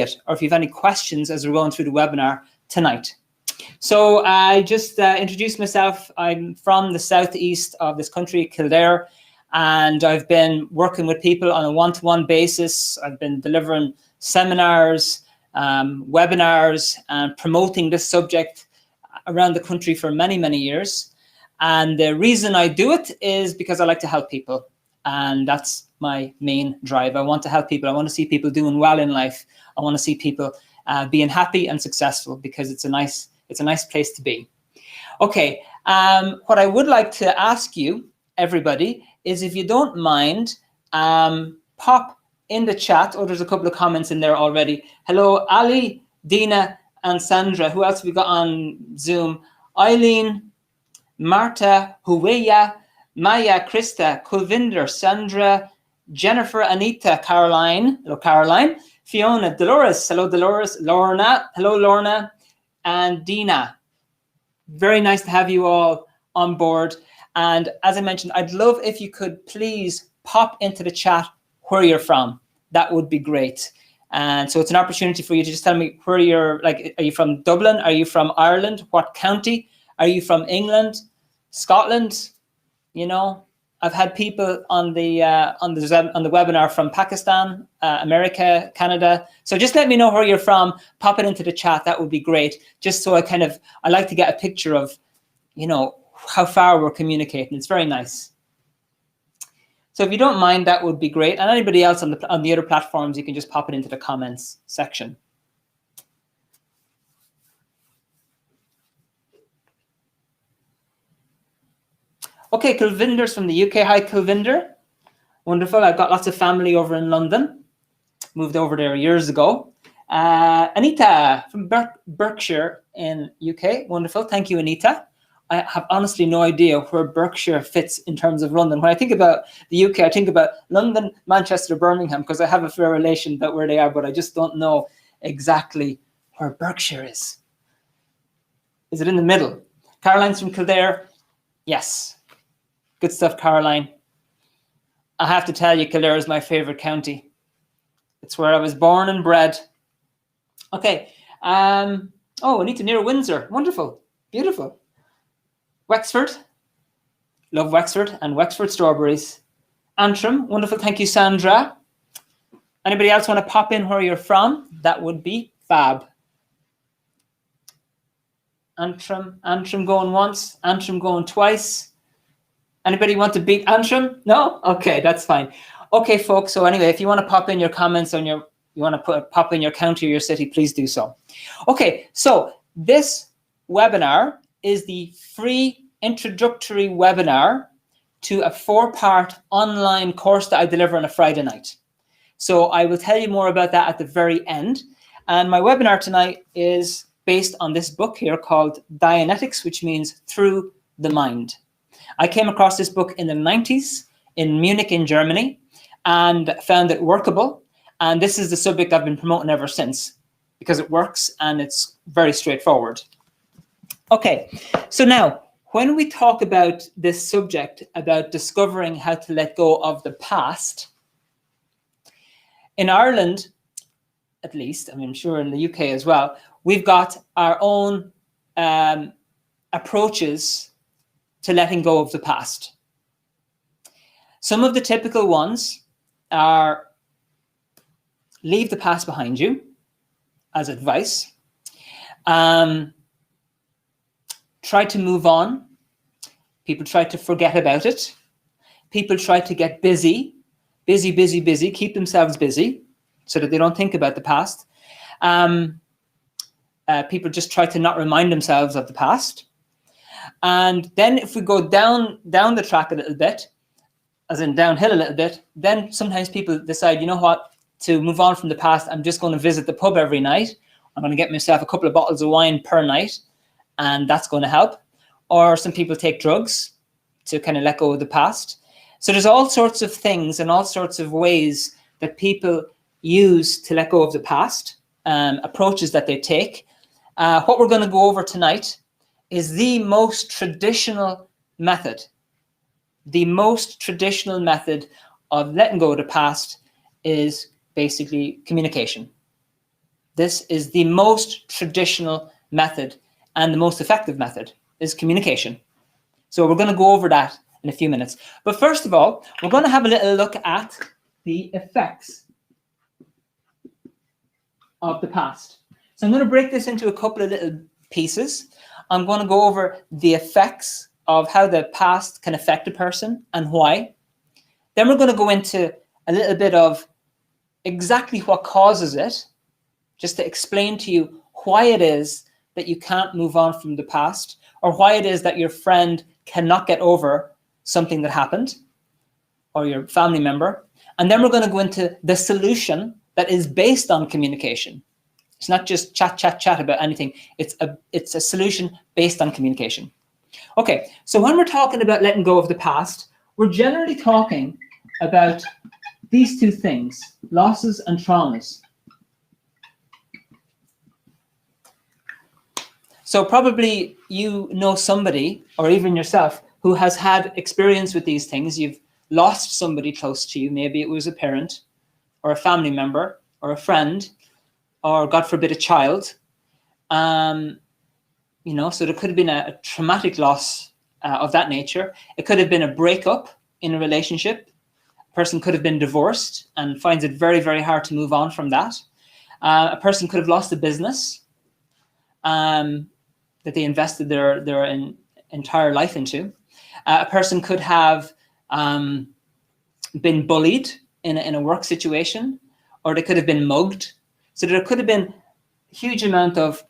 it, or if you have any questions as we're going through the webinar tonight. So I just introduced myself. I'm from the southeast of this country, Kildare, and I've been working with people on a one-to-one basis. I've been delivering seminars, webinars, and promoting this subject around the country for many, many years. And the reason I do it is because I like to help people. And that's my main drive. I want to help people. I want to see people doing well in life. I want to see people being happy and successful, because it's a nice place to be. Okay, what I would like to ask you, everybody, is if you don't mind, pop in the chat. Oh, there's a couple of comments in there already. Hello, Ali, Dina, and Sandra. Who else have we got on Zoom? Eileen, Marta, Huweya, Maya, Krista, Kulvinder, Sandra, Jennifer, Anita, Caroline. Hello, Caroline. Fiona, Dolores. Hello, Dolores. Lorna. Hello, Lorna. And Dina. Very nice to have you all on board. And as I mentioned, I'd love if you could please pop into the chat where you're from. That would be great. And so it's an opportunity for you to just tell me where you're, like, are you from Dublin? Are you from Ireland? What county? Are you from England? Scotland? You know, I've had people on the webinar from Pakistan, America, Canada. So just let me know where you're from. Pop it into the chat. That would be great. Just so I like to get a picture of, you know, how far we're communicating. It's very nice. So if you don't mind, that would be great. And anybody else on the other platforms, you can just pop it into the comments section. Okay, Kulvinder's from the UK. Hi, Kulvinder. Wonderful. I've got lots of family over in London. Moved over there years ago. Anita from Berkshire in UK. Wonderful. Thank you, Anita. I have honestly no idea where Berkshire fits in terms of London. When I think about the UK, I think about London, Manchester, Birmingham, because I have a fair relation about where they are, but I just don't know exactly where Berkshire is. Is it in the middle? Caroline's from Kildare. Yes. Good stuff, Caroline. I have to tell you, Kildare is my favorite county. It's where I was born and bred. Okay. Oh, Anita, near Windsor. Wonderful. Beautiful. Wexford. Love Wexford and Wexford strawberries. Antrim. Wonderful. Thank you, Sandra. Anybody else want to pop in where you're from? That would be fab. Antrim going once. Antrim going twice. Anybody want to beat Antrim? No? Okay, that's fine. Okay, folks. So anyway, if you want to pop in your comments on you want to pop in your county or your city, please do so. Okay, so this webinar is the free introductory webinar to a 4-part online course that I deliver on a Friday night. So I will tell you more about that at the very end. And my webinar tonight is based on this book here called Dianetics, which means Through the Mind. I came across this book in the 90s in Munich in Germany and found it workable. And this is the subject I've been promoting ever since because it works and it's very straightforward. Okay, so now when we talk about this subject about discovering how to let go of the past, in Ireland, at least, I mean, I'm sure in the UK as well, we've got our own approaches to letting go of the past. Some of the typical ones are leave the past behind you as advice. Try to move on. People try to forget about it. People try to get busy, keep themselves busy so that they don't think about the past. People just try to not remind themselves of the past. And then if we go down the track a little bit, as in downhill a little bit, then sometimes people decide, you know what, to move on from the past, I'm just going to visit the pub every night. I'm going to get myself a couple of bottles of wine per night, and that's going to help. Or some people take drugs to kind of let go of the past. So there's all sorts of things and all sorts of ways that people use to let go of the past, approaches that they take. What we're going to go over tonight is the most traditional method. The most traditional method of letting go of the past is basically communication. This is the most traditional method and the most effective method is communication. So we're going to go over that in a few minutes. But first of all, we're going to have a little look at the effects of the past. So I'm going to break this into a couple of little pieces. I'm going to go over the effects of how the past can affect a person and why. Then we're going to go into a little bit of exactly what causes it, just to explain to you why it is that you can't move on from the past, or why it is that your friend cannot get over something that happened, or your family member. And then we're going to go into the solution that is based on communication. It's not just chat about anything. It's a solution based on communication. Okay, so when we're talking about letting go of the past, we're generally talking about these two things, losses and traumas. So probably you know somebody, or even yourself, who has had experience with these things. You've lost somebody close to you. Maybe it was a parent or a family member or a friend, or God forbid, a child. You know, so there could have been a traumatic loss of that nature. It could have been a breakup in a relationship. A person could have been divorced and finds it very, very hard to move on from that. A person could have lost a business that they invested their entire life into. A person could have been bullied in a work situation, or they could have been mugged. So there could have been a huge amount of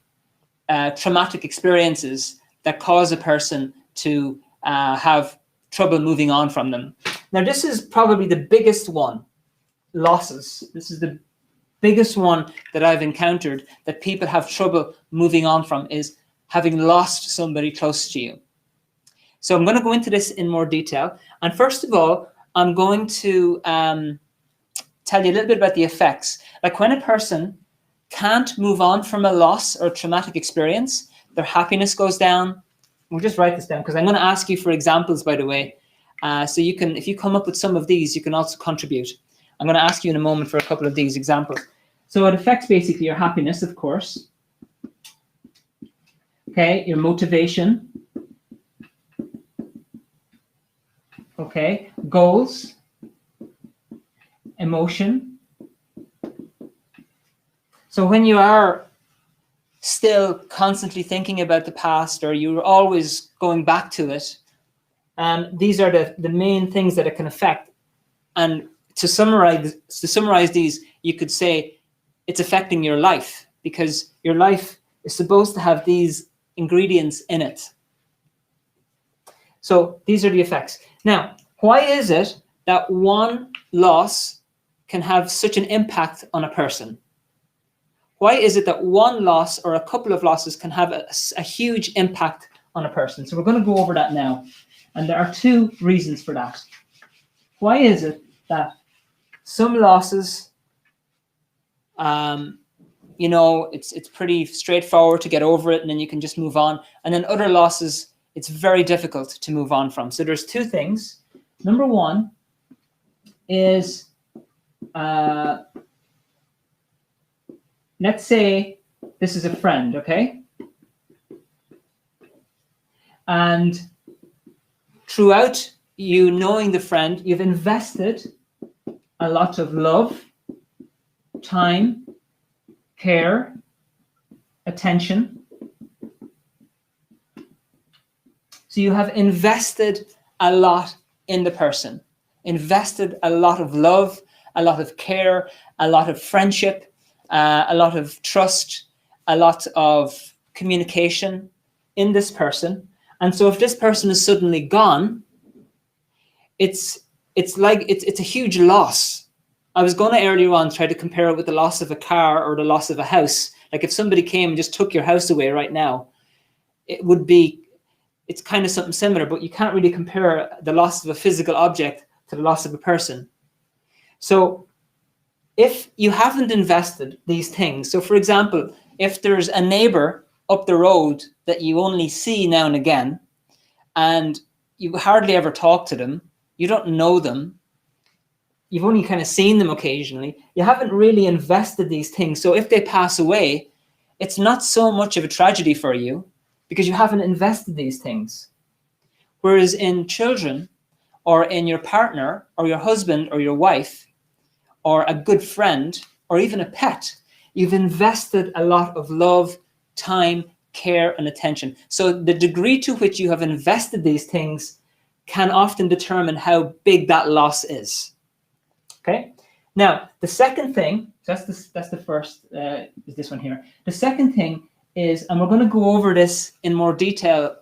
traumatic experiences that cause a person to have trouble moving on from them. Now, this is probably the biggest one, losses. This is the biggest one that I've encountered that people have trouble moving on from, is having lost somebody close to you. So I'm going to go into this in more detail. And first of all, I'm going to tell you a little bit about the effects. Like when a person can't move on from a loss or traumatic experience, their happiness goes down. We'll just write this down because I'm going to ask you for examples, by the way. So you can, if you come up with some of these, you can also contribute. I'm going to ask you in a moment for a couple of these examples. So it affects basically your happiness, of course. Okay, your motivation. Okay, goals, emotion. So when you are still constantly thinking about the past, or you're always going back to it, these are the main things that it can affect. And to summarize these, you could say it's affecting your life, because your life is supposed to have these ingredients in it. So these are the effects. Now, why is it that one loss can have such an impact on a person? Why is it that one loss or a couple of losses can have a huge impact on a person? So we're going to go over that now. And there are two reasons for that. Why is it that some losses, you know, it's pretty straightforward to get over it and then you can just move on. And then other losses, it's very difficult to move on from. So there's two things. Number one is, let's say this is a friend, okay? And throughout you knowing the friend, you've invested a lot of love, time, care, attention. So you have invested a lot in the person, invested a lot of love, a lot of care, a lot of friendship, a lot of trust, a lot of communication in this person. And so if this person is suddenly gone, it's a huge loss. I was going to earlier on try to compare it with the loss of a car or the loss of a house. Like if somebody came and just took your house away right now, it's kind of something similar, but you can't really compare the loss of a physical object to the loss of a person. So if you haven't invested these things, so for example, if there's a neighbor up the road that you only see now and again, and you hardly ever talk to them, you don't know them, you've only kind of seen them occasionally. You haven't really invested these things. So if they pass away, it's not so much of a tragedy for you because you haven't invested these things. Whereas in children or in your partner or your husband or your wife or a good friend or even a pet, you've invested a lot of love, time, care, and attention. So the degree to which you have invested these things can often determine how big that loss is. Okay. Now, the second thing, that's the first, is this one here. The second thing is, and we're going to go over this in more detail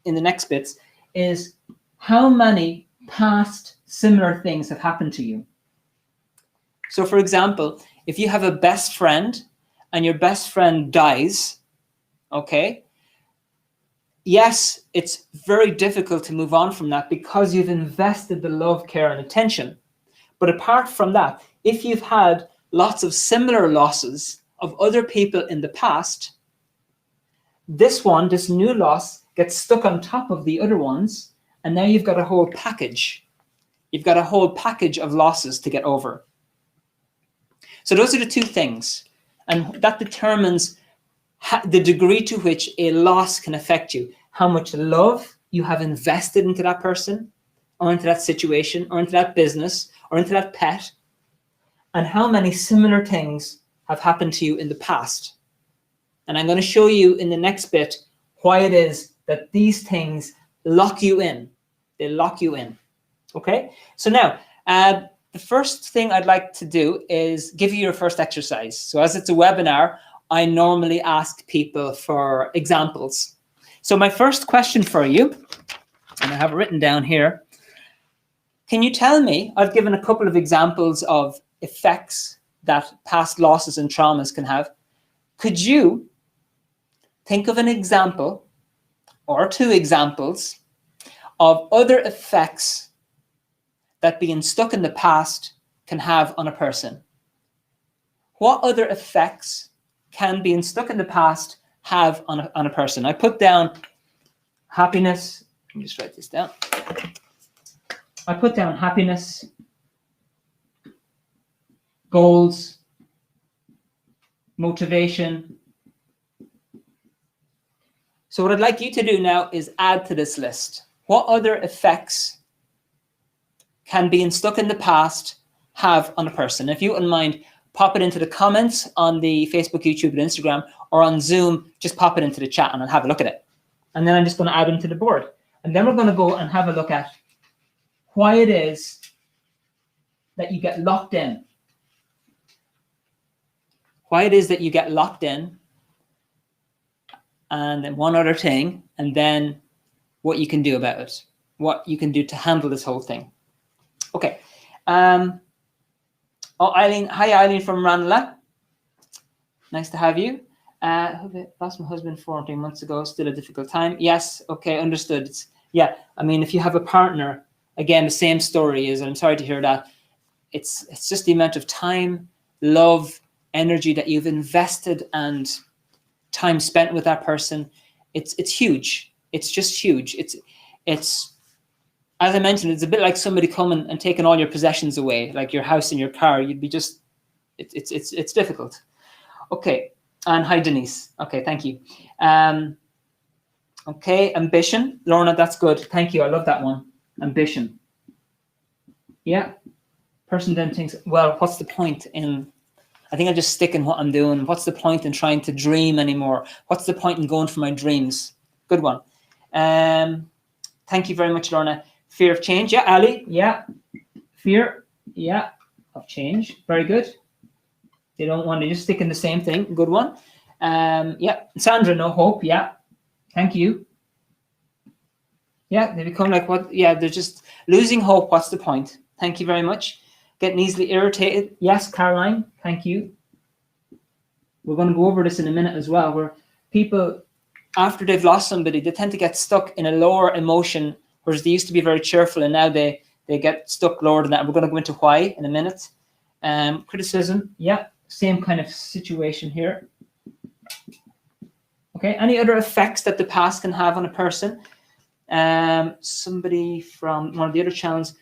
in the next bits, is how many past similar things have happened to you. So, for example, if you have a best friend and your best friend dies, okay, yes, it's very difficult to move on from that because you've invested the love, care, and attention. But apart from that, if you've had lots of similar losses of other people in the past, this new loss gets stuck on top of the other ones, and now you've got a whole package. You've got a whole package of losses to get over. So those are the two things, and that determines the degree to which a loss can affect you. How much love you have invested into that person, or into that situation, or into that business, or into that pet, and how many similar things have happened to you in the past. And I'm going to show you in the next bit why it is that these things lock you in. They lock you in. Okay? So now, the first thing I'd like to do is give you your first exercise. So as it's a webinar, I normally ask people for examples. So my first question for you, and I have it written down here, can you tell me, I've given a couple of examples of effects that past losses and traumas can have. Could you think of an example or two examples of other effects that being stuck in the past can have on a person? What other effects can being stuck in the past have on a person? I put down happiness. Let me just write this down. I put down happiness, goals, motivation. So what I'd like you to do now is add to this list. What other effects can being stuck in the past have on a person? If you wouldn't mind, pop it into the comments on the Facebook, YouTube, and Instagram, or on Zoom, just pop it into the chat and I'll have a look at it. And then I'm just going to add them to the board. And then we're going to go and have a look at why it is that you get locked in. Why it is that you get locked in. And then one other thing, and then what you can do about it. What you can do to handle this whole thing. Okay. Oh, Eileen. Hi, Eileen from Ranelagh. Nice to have you. Lost my husband 14 months ago. Still a difficult time. Yes. Okay. Understood. Yeah. I mean, if you have a partner, again, the same story is, and I'm sorry to hear that. It's just the amount of time, love, energy that you've invested and time spent with that person. It's huge. It's just huge. It's as I mentioned, it's a bit like somebody coming and taking all your possessions away, like your house and your car. You'd be just, it's difficult. Okay. And hi, Denise. Okay, thank you. Okay, ambition. Lorna, that's good. Thank you. I love that one. Ambition. Yeah. Person then thinks, well, what's the point in, I think I'll just stick in what I'm doing. What's the point in trying to dream anymore? What's the point in going for my dreams? Good one. Thank you very much, Lorna. Fear of change. Yeah, Ali. Yeah. Fear. Yeah. Of change. Very good. They don't want to just stick in the same thing. Good one. Yeah. Sandra, no hope. Yeah. Thank you. Yeah, they become like what? Yeah, they're just losing hope. What's the point? Thank you very much. Getting easily irritated. Yes, Caroline. Thank you. We're going to go over this in a minute as well, where people, after they've lost somebody, they tend to get stuck in a lower emotion, whereas they used to be very cheerful, and now they get stuck lower than that. And we're going to go into why in a minute. Criticism. Yeah, same kind of situation here. Okay, any other effects that the past can have on a person? Somebody from one of the other channels,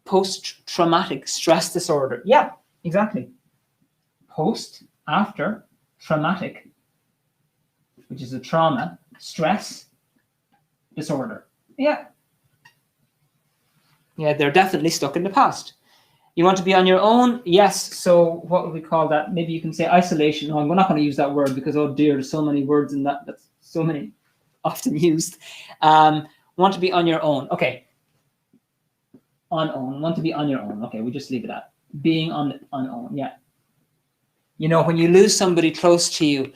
post-traumatic stress disorder. Yeah, exactly. After traumatic, which is a trauma, stress disorder. Yeah. Yeah, they're definitely stuck in the past. You want to be on your own? Yes. So what would we call that? Maybe you can say isolation. No, I'm not going to use that word because, oh dear, there's so many words in that. That's so many often used. Want to be on your own. Okay. On own. Want to be on your own. Okay, we just leave it at being on own. Yeah. You know, when you lose somebody close to you,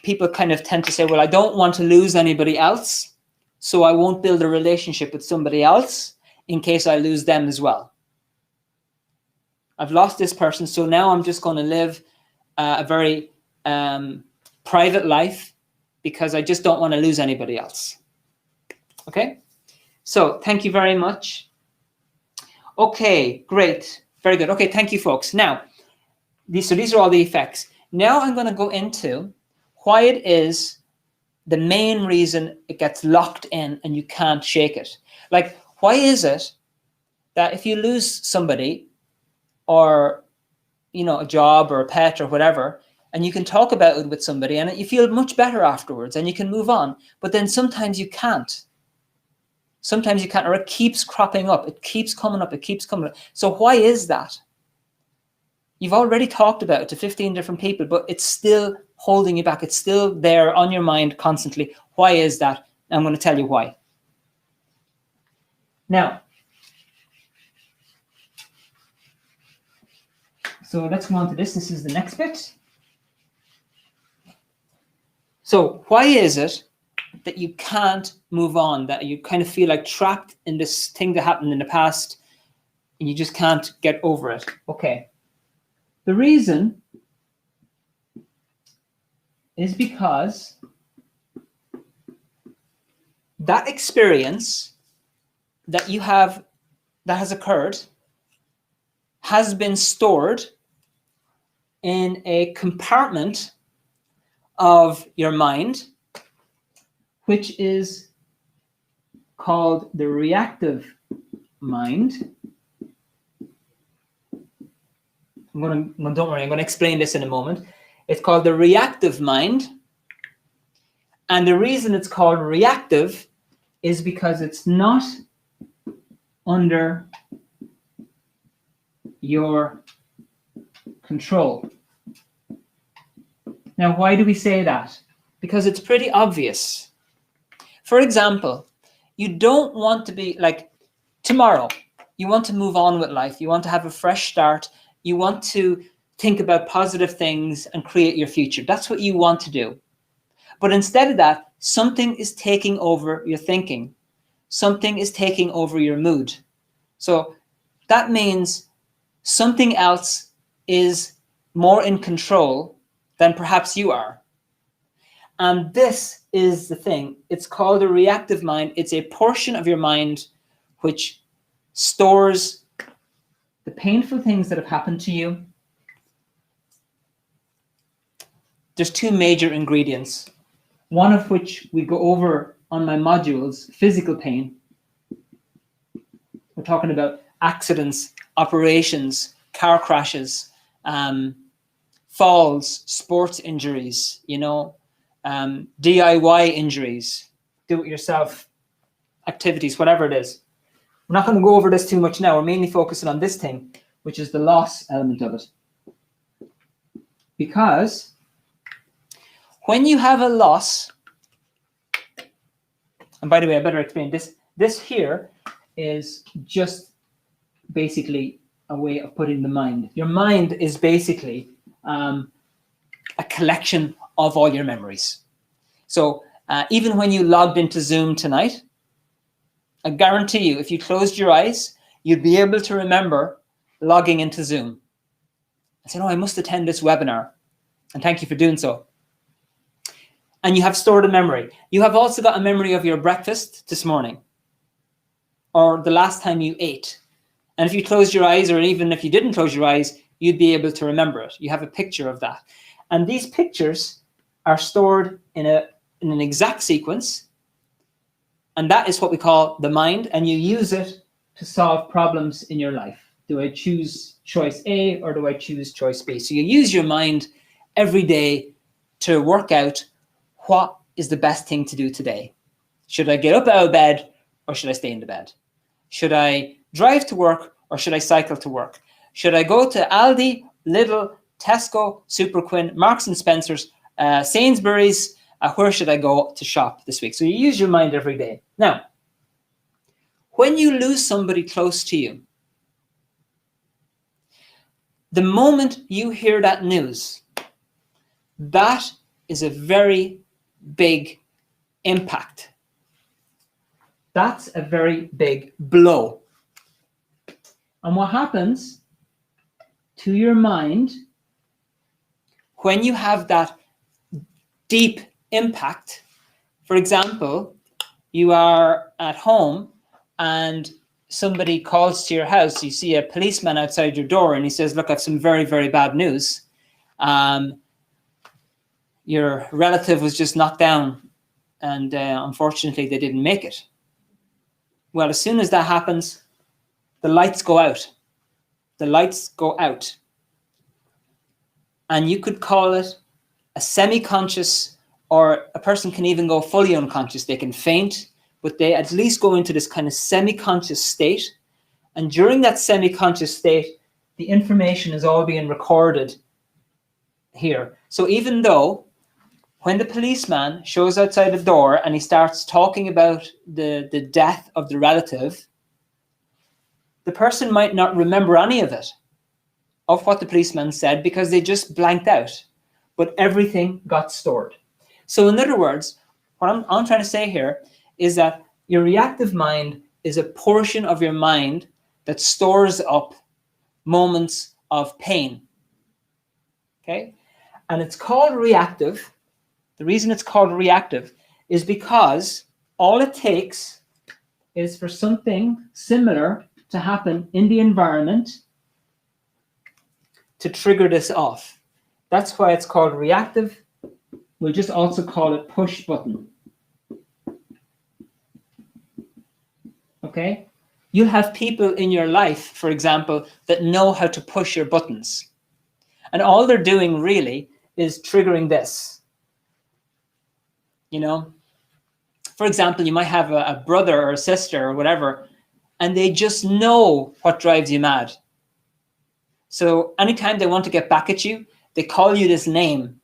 people kind of tend to say, well, I don't want to lose anybody else, so I won't build a relationship with somebody else in case I lose them as well. I've lost this person, so now I'm just going to live a very private life because I just don't want to lose anybody else. Okay? So thank you very much. Okay, great. Very good. Okay, thank you, folks. Now, these are all the effects. Now I'm going to go into why it is the main reason it gets locked in and you can't shake it. Like, why is it that if you lose somebody or, you know, a job or a pet or whatever, and you can talk about it with somebody and you feel much better afterwards and you can move on, but then sometimes you can't. Sometimes you can't, or it keeps cropping up. It keeps coming up. It keeps coming up. So why is that? You've already talked about it to 15 different people, but it's still holding you back. It's still there on your mind constantly. Why is that? I'm going to tell you why. Now, so let's go on to this. This is the next bit. So why is it that you can't move on, that you kind of feel like trapped in this thing that happened in the past and you just can't get over it? Okay. The reason is because that experience that you have, that has occurred, has been stored in a compartment of your mind, which is called the reactive mind. Don't worry, I'm going to explain this in a moment. It's called the reactive mind. And the reason it's called reactive is because it's not under your control. Now, why do we say that? Because it's pretty obvious. For example, you don't want to be like tomorrow. You want to move on with life. You want to have a fresh start. You want to think about positive things and create your future. That's what you want to do. But instead of that, something is taking over your thinking. Something is taking over your mood. So that means something else is more in control than perhaps you are. And this is the thing. It's called a reactive mind. It's a portion of your mind which stores the painful things that have happened to you. There's two major ingredients, one of which we go over on my modules, physical pain. We're talking about accidents, operations, car crashes, falls, sports injuries, you know, DIY injuries, do-it-yourself activities, whatever it is. We're not going to go over this too much now. We're mainly focusing on this thing, which is the loss element of it. Because when you have a loss, and by the way, I better explain this. This here is just basically a way of putting the mind. Your mind is basically a collection of all your memories. So even when you logged into Zoom tonight, I guarantee you, if you closed your eyes, you'd be able to remember logging into Zoom. I said, oh, I must attend this webinar. And thank you for doing so. And you have stored a memory. You have also got a memory of your breakfast this morning or the last time you ate. And if you closed your eyes, or even if you didn't close your eyes, you'd be able to remember it. You have a picture of that. And these pictures are stored in an exact sequence. And that is what we call the mind. And you use it to solve problems in your life? Do I choose choice A or do I choose choice B? So you use your mind every day to work out what is the best thing to do today. Should I get up out of bed or should I stay in the bed? Should I drive to work or should I cycle to work? Should I go to Aldi, Lidl, Tesco, Super Quinn, Marks and Spencer's, Sainsbury's? Where should I go to shop this week? So you use your mind every day. Now, when you lose somebody close to you, the moment you hear that news, that is a very big impact. That's a very big blow. And what happens to your mind when you have that deep impact? For example, you are at home and somebody calls to your house, you see a policeman outside your door and he says, look, I have some very, very bad news. Your relative was just knocked down and unfortunately they didn't make it. Well, as soon as that happens, the lights go out. The lights go out. And you could call it a semi-conscious, or a person can even go fully unconscious. They can faint, but they at least go into this kind of semi-conscious state. And during that semi-conscious state, the information is all being recorded here. So even though when the policeman shows outside the door and he starts talking about the death of the relative, the person might not remember any of it, of what the policeman said, because they just blanked out. But everything got stored. So in other words, what I'm trying to say here is that your reactive mind is a portion of your mind that stores up moments of pain. Okay? And it's called reactive. The reason it's called reactive is because all it takes is for something similar to happen in the environment to trigger this off. That's why it's called reactive. We'll just also call it push button. Okay? You'll have people in your life, for example, that know how to push your buttons. And all they're doing really is triggering this. You know, for example, you might have a brother or a sister or whatever, and they just know what drives you mad. So anytime they want to get back at you, they call you this name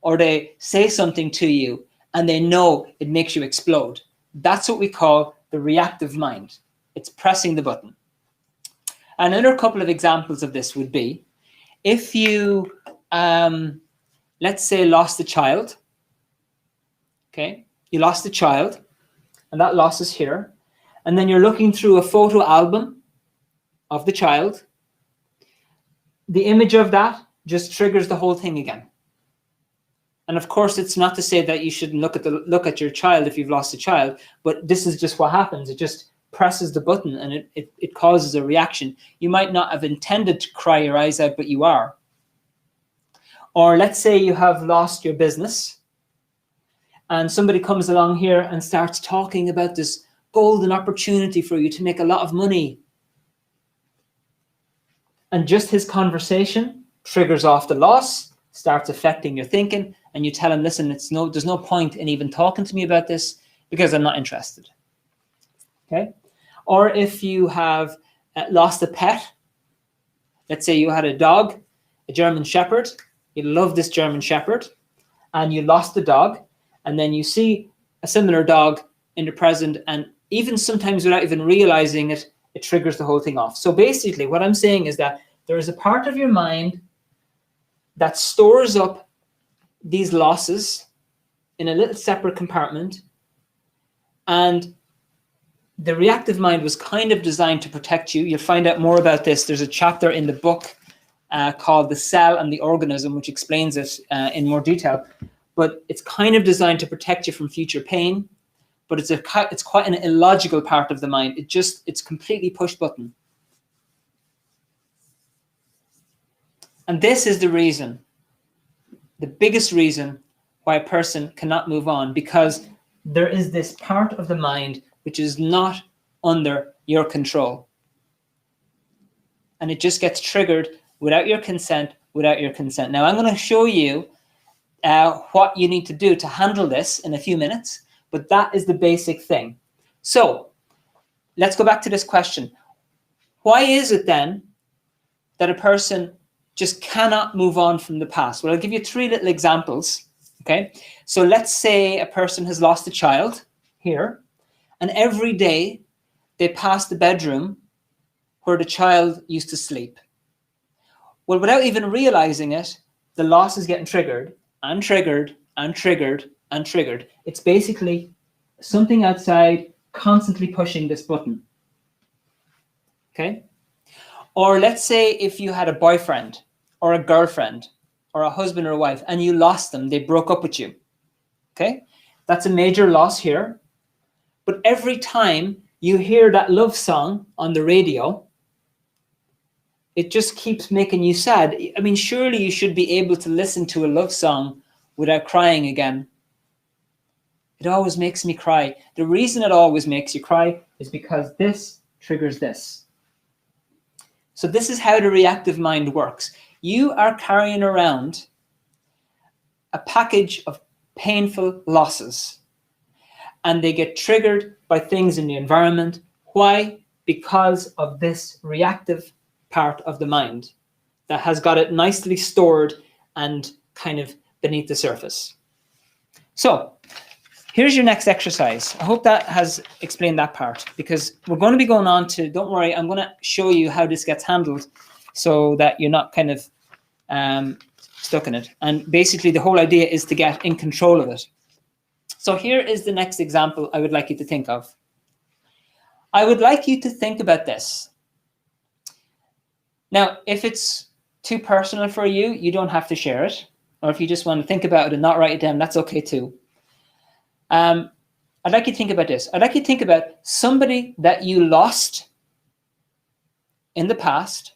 or they say something to you and they know it makes you explode. That's what we call the reactive mind. It's pressing the button. Another couple of examples of this would be if you, let's say, lost a child. Okay, you lost a child and that loss is here. And then you're looking through a photo album of the child. The image of that just triggers the whole thing again. And of course, it's not to say that you shouldn't look at your child if you've lost a child, but this is just what happens. It just presses the button and it causes a reaction. You might not have intended to cry your eyes out, but you are. Or let's say you have lost your business and somebody comes along here and starts talking about this golden opportunity for you to make a lot of money. And just his conversation triggers off the loss, starts affecting your thinking, and you tell him, listen, there's no point in even talking to me about this because I'm not interested. Okay? Or if you have lost a pet, let's say you had a dog, a German Shepherd, you love this German Shepherd, and you lost the dog, and then you see a similar dog in the present, and even sometimes without even realizing it, it triggers the whole thing off. So basically what I'm saying is that there is a part of your mind that stores up these losses in a little separate compartment, and the reactive mind was kind of designed to protect you. You'll find out more about this. There's a chapter in the book called The Cell and the Organism, which explains it in more detail. But it's kind of designed to protect you from future pain, but it's quite an illogical part of the mind. It's completely push button. And this is the reason, the biggest reason why a person cannot move on, because there is this part of the mind which is not under your control. and it just gets triggered without your consent, Now, I'm going to show you what you need to do to handle this in a few minutes, but that is the basic thing. So let's go back to this question. Why is it then that a person just cannot move on from the past? Well, I'll give you 3 little examples. Okay, so let's say a person has lost a child here, and every day they pass the bedroom where the child used to sleep. Well, without even realizing it, the loss is getting triggered and triggered and triggered and triggered. It's basically something outside constantly pushing this button. Okay? Or let's say if you had a boyfriend or a girlfriend or a husband or a wife and you lost them, they broke up with you. Okay? That's a major loss here. But every time you hear that love song on the radio, it just keeps making you sad. I mean, surely you should be able to listen to a love song without crying again. It always makes me cry. The reason it always makes you cry is because this triggers this. So this is how the reactive mind works. You are carrying around a package of painful losses, and they get triggered by things in the environment. Why? Because of this reactive part of the mind that has got it nicely stored and kind of beneath the surface. So here's your next exercise. I hope that has explained that part, because we're going to be going on to, don't worry, I'm going to show you how this gets handled so that you're not kind of stuck in it. And basically the whole idea is to get in control of it. So here is the next example I would like you to think of. I would like you to think about this. Now, if it's too personal for you, you don't have to share it. Or if you just want to think about it and not write it down, that's okay too. I'd like you to think about this. I'd like you to think about somebody that you lost in the past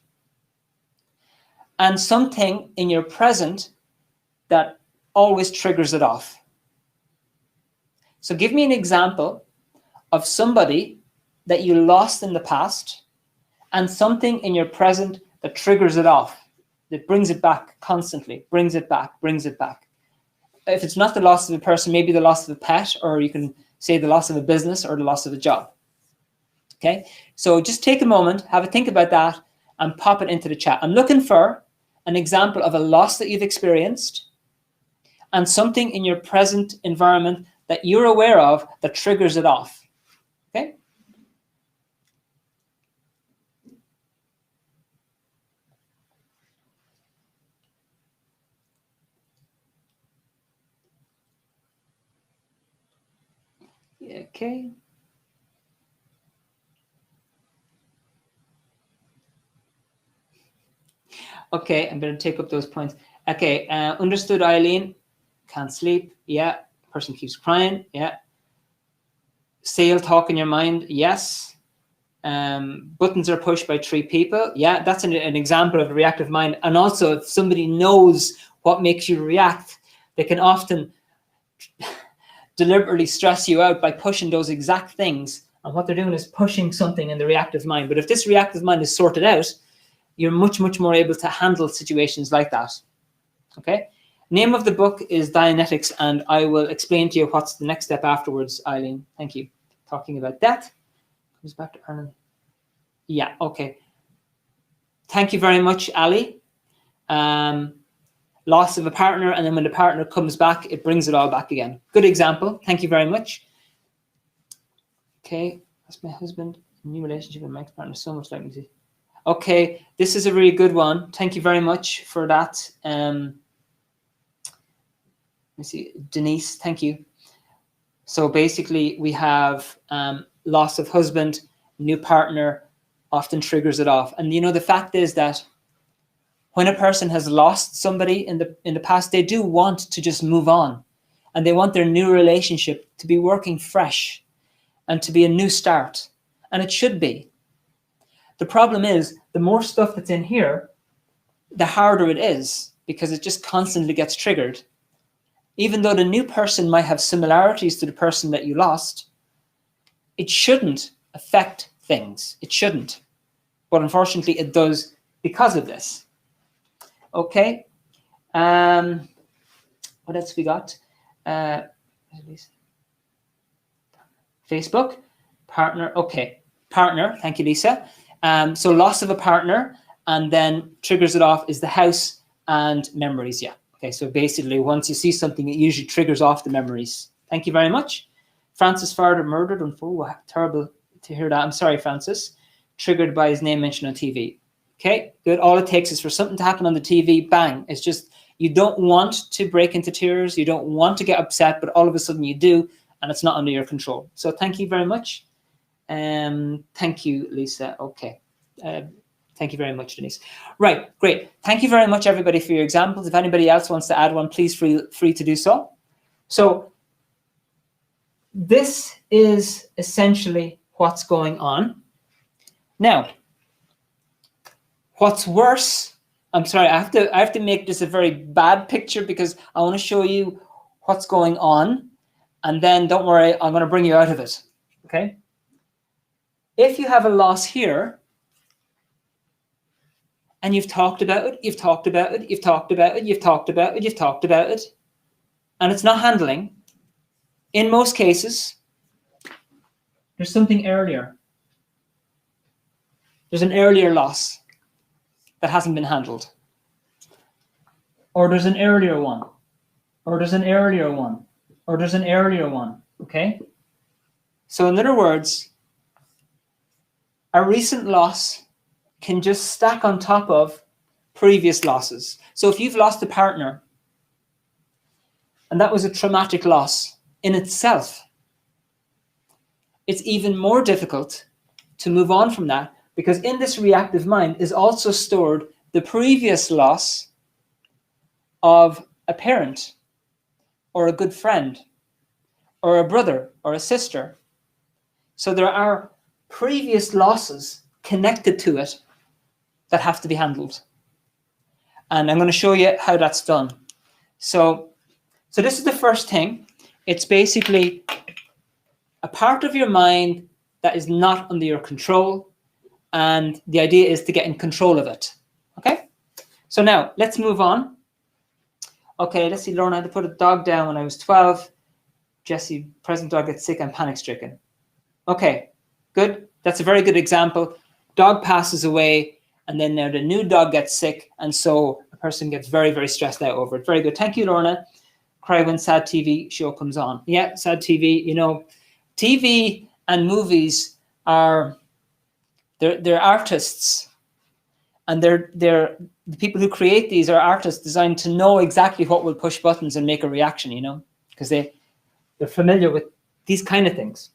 and something in your present that always triggers it off. So give me an example of somebody that you lost in the past and something in your present that triggers it off, that brings it back constantly, brings it back. If it's not the loss of a person, maybe the loss of a pet, or you can say the loss of a business or the loss of a job. Okay, so just take a moment, have a think about that, and pop it into the chat. I'm looking for an example of a loss that you've experienced and something in your present environment that you're aware of that triggers it off. Okay. Okay. Okay, I'm going to take up those points. Okay, understood, Eileen. Can't sleep. Yeah. Person keeps crying. Yeah. Sale talk in your mind. Yes. Buttons are pushed by 3 people. Yeah, that's an example of a reactive mind. And also, if somebody knows what makes you react, they can often deliberately stress you out by pushing those exact things. And what they're doing is pushing something in the reactive mind. But if this reactive mind is sorted out, you're much, much more able to handle situations like that. Okay? Name of the book is Dianetics, and I will explain to you what's the next step afterwards, Eileen. Thank you. Talking about death. Comes back to Ireland. Yeah, okay. Thank you very much, Ali. Loss of a partner, and then when the partner comes back, it brings it all back again. Good example. Thank you very much. Okay, that's my husband. New relationship with my ex-partner. So much like me to. Okay, this is a really good one. Thank you very much for that. Let me see, Denise, thank you. So basically we have loss of husband, new partner often triggers it off. And you know, the fact is that when a person has lost somebody in the past, they do want to just move on, and they want their new relationship to be working fresh and to be a new start. And it should be. The problem is, the more stuff that's in here, the harder it is, because it just constantly gets triggered. Even though the new person might have similarities to the person that you lost, it shouldn't affect things. It shouldn't. but unfortunately it does because of this. Okay. What else we got? Facebook, partner. Okay, partner. Thank you, Lisa. So loss of a partner, and then triggers it off is the house and memories. Yeah. Okay. So basically, once you see something, it usually triggers off the memories. Thank you very much. Francis Farder murdered on full. Wow, terrible to hear that. I'm sorry, Francis. Triggered by his name mentioned on TV. Okay, good. All it takes is for something to happen on the TV, bang. It's just, you don't want to break into tears. You don't want to get upset, but all of a sudden you do, and it's not under your control. So thank you very much. Thank you, Lisa. Okay. Thank you very much, Denise. Right, great. Thank you very much, everybody, for your examples. If anybody else wants to add one, please feel free to do so. So this is essentially what's going on. Now, what's worse, I'm sorry, I have to make this a very bad picture because I want to show you what's going on, and then don't worry, I'm going to bring you out of it. Okay? If you have a loss here, and you've talked about it, you've talked about it, you've talked about it, you've talked about it, you've talked about it, and it's not handling, in most cases, there's something earlier. There's an earlier loss that hasn't been handled. Or there's an earlier one. Or there's an earlier one. Or there's an earlier one. Okay? So in other words, a recent loss can just stack on top of previous losses. So if you've lost a partner, and that was a traumatic loss in itself, it's even more difficult to move on from that, because in this reactive mind is also stored the previous loss of a parent or a good friend or a brother or a sister. So there are previous losses connected to it that have to be handled. And I'm going to show you how that's done. So this is the first thing. It's basically a part of your mind that is not under your control. And the idea is to get in control of it. Okay? So now let's move on. Okay, let's see. Lauren, I had to put a dog down when I was 12. Jesse, present dog gets sick and panic stricken. Okay, good. That's a very good example. Dog passes away, and then now the new dog gets sick, and so a person gets very, very stressed out over it. Very good. Thank you, Lorna. Cry when sad TV show comes on. Yeah, sad TV. You know, TV and movies are, they're artists, and they're the people who create these are artists designed to know exactly what will push buttons and make a reaction, you know, because they're familiar with these kind of things.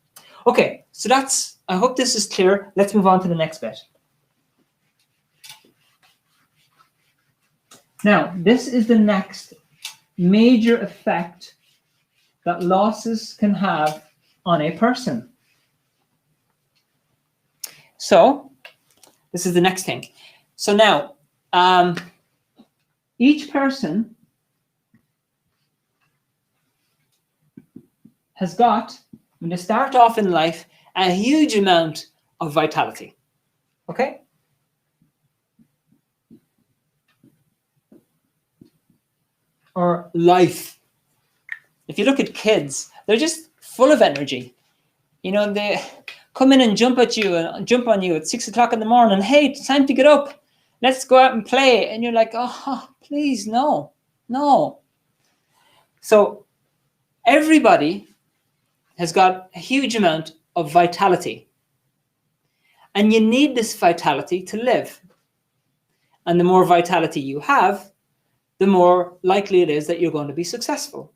Okay, so that's, I hope this is clear. Let's move on to the next bit. Now, this is the next major effect that losses can have on a person. So, this is the next thing. So now, each person has got, when they start off in life, a huge amount of vitality. Okay? Or life. If you look at kids, they're just full of energy. You know, they come in and jump at you and jump on you at 6 o'clock in the morning. Hey, it's time to get up. Let's go out and play. And you're like, oh, please, no, no. So everybody has got a huge amount of vitality. And you need this vitality to live. And the more vitality you have, the more likely it is that you're going to be successful.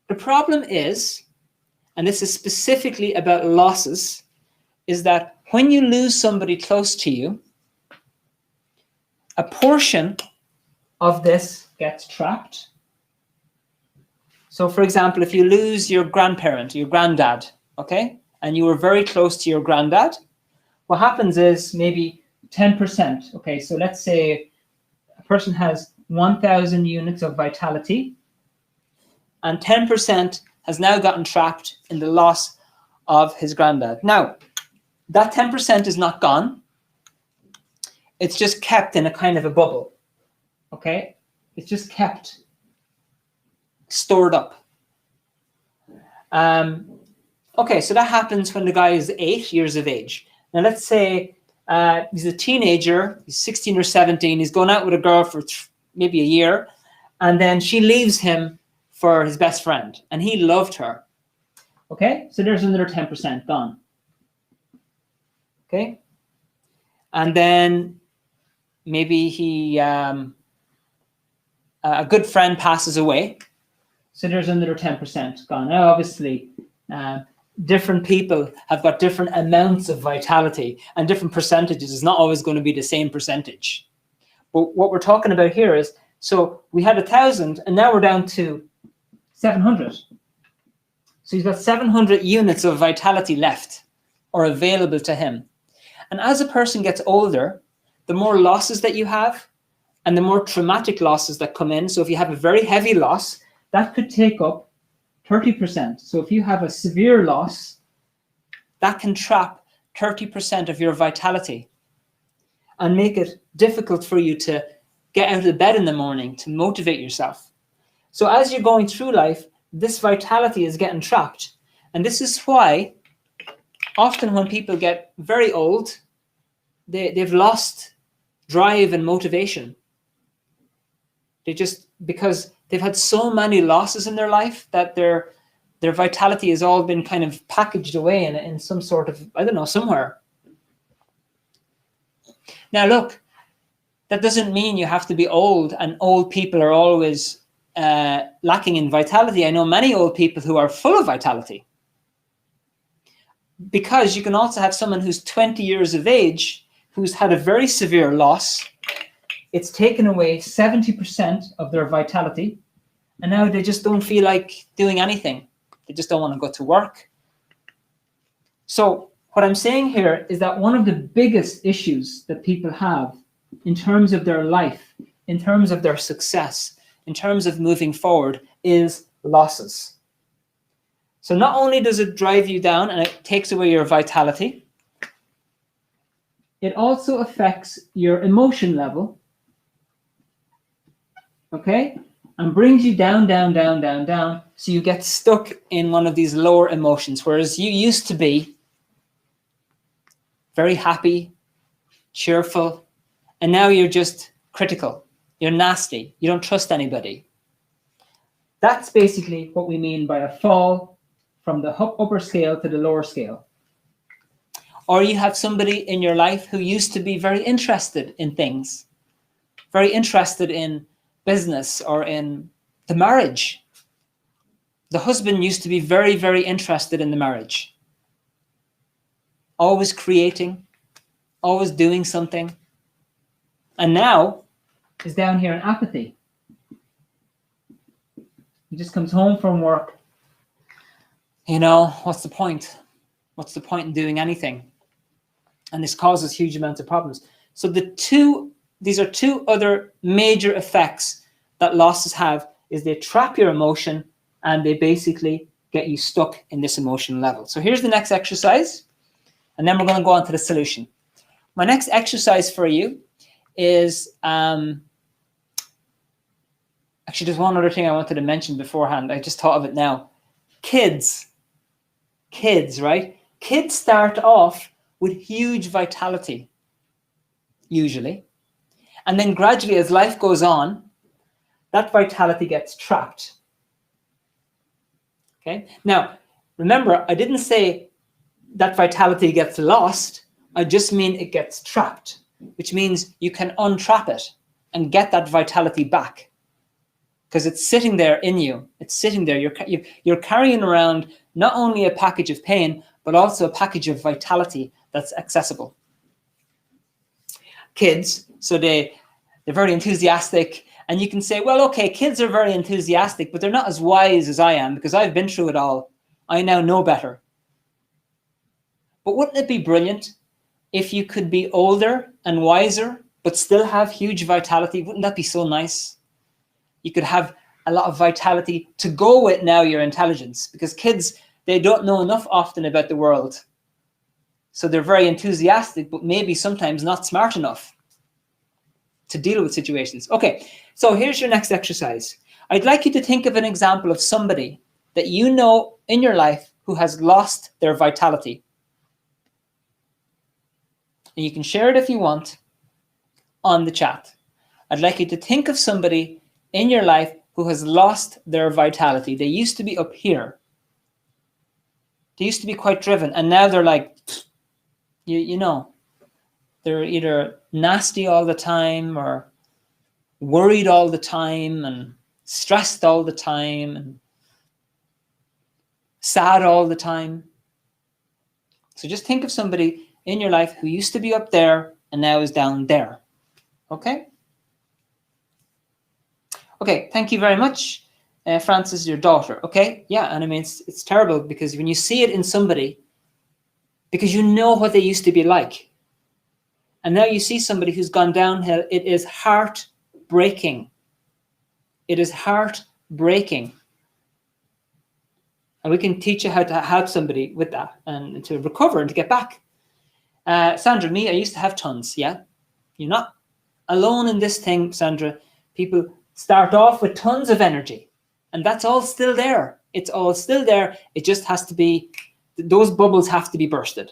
The problem is, and this is specifically about losses, is that when you lose somebody close to you, a portion of this gets trapped. So for example, if you lose your grandparent, your granddad, okay, and you were very close to your granddad, what happens is maybe 10%. Okay, so let's say a person has 1,000 units of vitality, and 10% has now gotten trapped in the loss of his granddad. Now, that 10% is not gone. It's just kept in a kind of a bubble. Okay? It's just kept stored up. Okay, so that happens when the guy is 8 years of age. Now let's say he's a teenager, he's 16 or 17, he's going out with a girl for maybe a year, and then she leaves him for his best friend, and he loved her. Okay, so there's another 10% gone. Okay, and then maybe he, a good friend passes away, so there's another 10% gone. Now, obviously, different people have got different amounts of vitality, and different percentages is not always going to be the same percentage. But what we're talking about here is, so we had 1,000, and now we're down to 700. So he's got 700 units of vitality left or available to him. And as a person gets older, the more losses that you have and the more traumatic losses that come in. So if you have a very heavy loss, that could take up 30%. So if you have a severe loss, that can trap 30% of your vitality and make it difficult for you to get out of bed in the morning, to motivate yourself. So as you're going through life, this vitality is getting trapped. And this is why often when people get very old, they've lost drive and motivation. Because they've had so many losses in their life that their vitality has all been kind of packaged away in some sort of, I don't know, somewhere. Now look, that doesn't mean you have to be old, and old people are always lacking in vitality. I know many old people who are full of vitality. Because you can also have someone who's 20 years of age, who's had a very severe loss. It's taken away 70% of their vitality, and now they just don't feel like doing anything. They just don't want to go to work. So what I'm saying here is that one of the biggest issues that people have in terms of their life, in terms of their success, in terms of moving forward, is losses. So not only does it drive you down and it takes away your vitality, it also affects your emotion level, okay? And brings you down, down, down, down, down. So you get stuck in one of these lower emotions, whereas you used to be very happy, cheerful, and now you're just critical. You're nasty. You don't trust anybody. That's basically what we mean by a fall from the upper scale to the lower scale. Or you have somebody in your life who used to be very interested in things, very interested in business or in the marriage. The husband used to be very, very interested in the marriage. Always creating, always doing something. And now is down here in apathy. He just comes home from work. You know, what's the point? What's the point in doing anything? And this causes huge amounts of problems. So these are two other major effects that losses have, is they trap your emotion and they basically get you stuck in this emotional level. So here's the next exercise, and then we're going to go on to the solution. My next exercise for you is, actually there's one other thing I wanted to mention beforehand. I just thought of it now. Kids, right? Kids start off with huge vitality, usually. And then gradually, as life goes on, that vitality gets trapped. Okay? Now, remember, I didn't say that vitality gets lost. I just mean it gets trapped, which means you can untrap it and get that vitality back. Because it's sitting there in you. It's sitting there. You're carrying around not only a package of pain, but also a package of vitality that's accessible. Kids, so they're very enthusiastic. And you can say, well, okay, kids are very enthusiastic, but they're not as wise as I am because I've been through it all. I now know better. But wouldn't it be brilliant if you could be older and wiser, but still have huge vitality? Wouldn't that be so nice? You could have a lot of vitality to go with now your intelligence, because kids, they don't know enough often about the world. So they're very enthusiastic, but maybe sometimes not smart enough. to deal with situations. Okay, so here's your next exercise. I'd like you to think of an example of somebody that you know in your life who has lost their vitality. And you can share it if you want on the chat. I'd like you to think of somebody in your life who has lost their vitality. They used to be up here. They used to be quite driven, and now they're like, you know, they're either nasty all the time or worried all the time and stressed all the time and sad all the time. So just think of somebody in your life who used to be up there and now is down there. Okay? Okay, thank you very much. Francis, your daughter. Okay, yeah, and I mean, it's terrible because when you see it in somebody, because you know what they used to be like, and now you see somebody who's gone downhill, it is heartbreaking. It is heartbreaking. And we can teach you how to help somebody with that and to recover and to get back. Sandra, me, I used to have tons, yeah? You're not alone in this thing, Sandra. People start off with tons of energy, and that's all still there. It's all still there. It just has to be, those bubbles have to be bursted.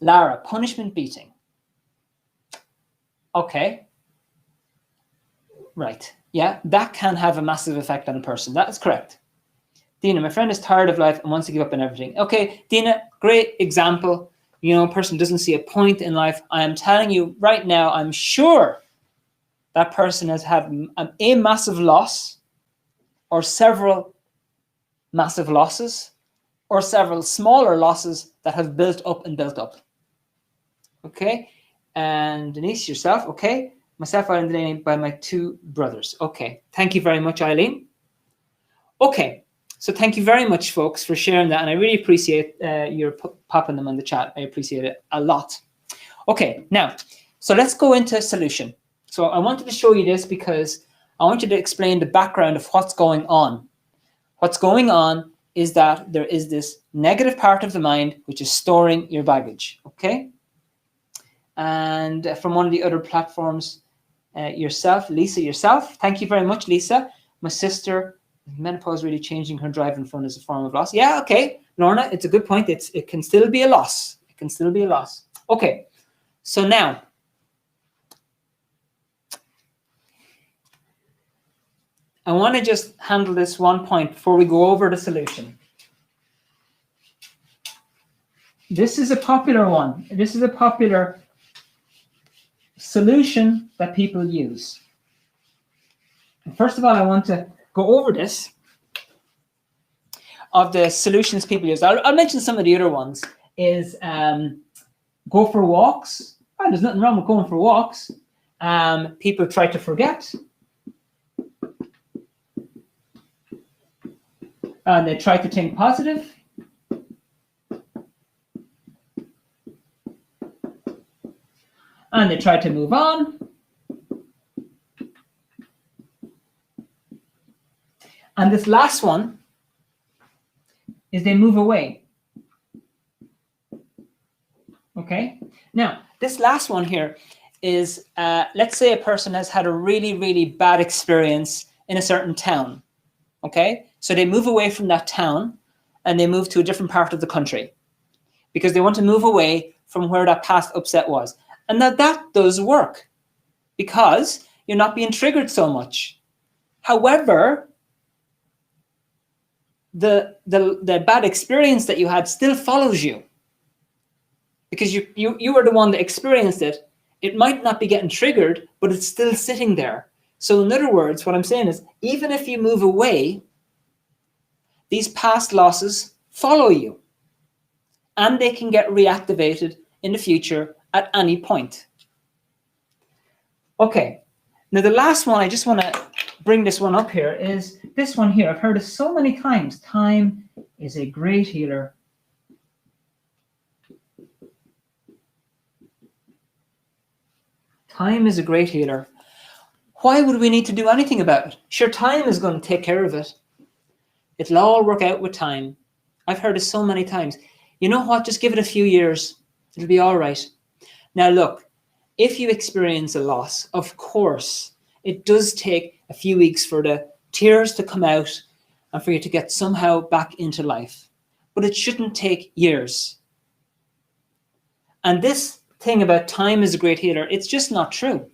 Lara, punishment beating. Okay. Right. Yeah, that can have a massive effect on a person. That is correct. Dina, my friend is tired of life and wants to give up on everything. Okay, Dina, great example. You know, a person doesn't see a point in life. I am telling you right now, I'm sure that person has had a massive loss or several massive losses or several smaller losses that have built up and built up. Okay, and Denise, yourself, okay. Myself, Eileen, Delaney, by my two brothers. Okay, thank you very much, Eileen. Okay, so thank you very much, folks, for sharing that, and I really appreciate your popping them on the chat. I appreciate it a lot. Okay, now, so let's go into solution. So I wanted to show you this because I want you to explain the background of what's going on. What's going on is that there is this negative part of the mind which is storing your baggage, okay? And from one of the other platforms, yourself, Lisa, yourself. Thank you very much, Lisa. My sister, menopause really changing her driving fun as a form of loss. Yeah, okay, Lorna, it's a good point. It can still be a loss. It can still be a loss. Okay, so now, I want to just handle this one point before we go over the solution. This is a popular one. This is a popular solution that people use. And first of all, I want to go over this of the solutions people use. I'll mention some of the other ones. Is go for walks. Oh, there's nothing wrong with going for walks. People try to forget. And they try to think positive. And they try to move on. And this last one is they move away. Okay? Now, this last one here is, let's say a person has had a really, really bad experience in a certain town. Okay? So they move away from that town and they move to a different part of the country because they want to move away from where that past upset was. And that does work because you're not being triggered so much. However, the bad experience that you had still follows you because you were the one that experienced it. It might not be getting triggered, but it's still sitting there. So in other words, what I'm saying is, even if you move away, these past losses follow you and they can get reactivated in the future at any point. Okay, now the last one, I just want to bring this one up here, is this one here. I've heard it so many times. Time is a great healer. Time is a great healer. Why would we need to do anything about it? Sure, time is going to take care of it. It'll all work out with time. I've heard it so many times. You know what? Just give it a few years. It'll be all right. Now, look, if you experience a loss, of course, it does take a few weeks for the tears to come out and for you to get somehow back into life. But it shouldn't take years. And this thing about time is a great healer, it's just not true.